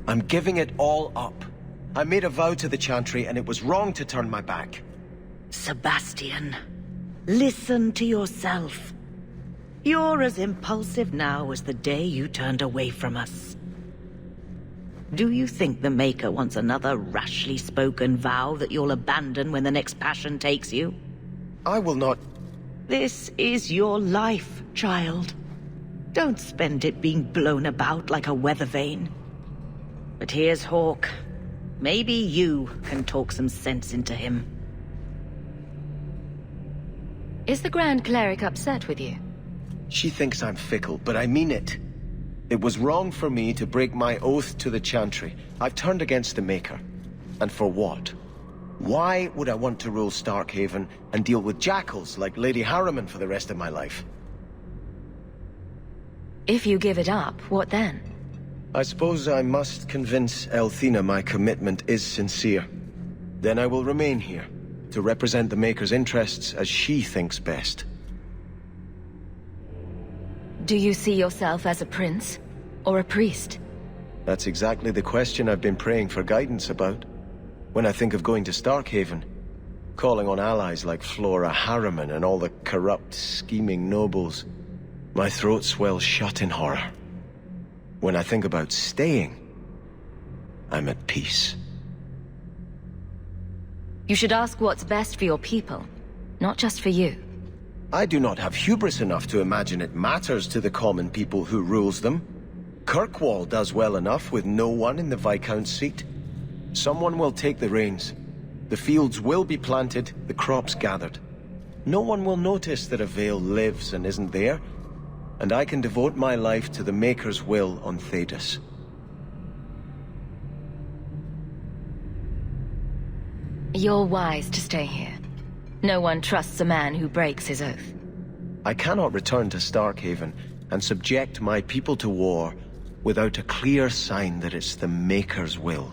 I'm giving it all up. I made a vow to the Chantry, and it was wrong to turn my back. Sebastian, listen to yourself. You're as impulsive now as the day you turned away from us. Do you think the Maker wants another rashly spoken vow that you'll abandon when the next passion takes you? I will not... This is your life, child. Don't spend it being blown about like a weather vane. But here's Hawke. Maybe you can talk some sense into him. Is the Grand Cleric upset with you? She thinks I'm fickle, but I mean it. It was wrong for me to break my oath to the Chantry. I've turned against the Maker. And for what? Why would I want to rule Starkhaven and deal with jackals like Lady Harriman for the rest of my life? If you give it up, what then? I suppose I must convince Elthina my commitment is sincere. Then I will remain here, to represent the Maker's interests as she thinks best. Do you see yourself as a prince? Or a priest? That's exactly the question I've been praying for guidance about. When I think of going to Starkhaven, calling on allies like Flora Harriman and all the corrupt, scheming nobles, my throat swells shut in horror. When I think about staying, I'm at peace. You should ask what's best for your people, not just for you. I do not have hubris enough to imagine it matters to the common people who rules them. Kirkwall does well enough with no one in the Viscount's seat. Someone will take the reins. The fields will be planted, the crops gathered. No one will notice that a Vale lives and isn't there, and I can devote my life to the Maker's will on Thedas. You're wise to stay here. No one trusts a man who breaks his oath. I cannot return to Starkhaven and subject my people to war without a clear sign that it's the Maker's will.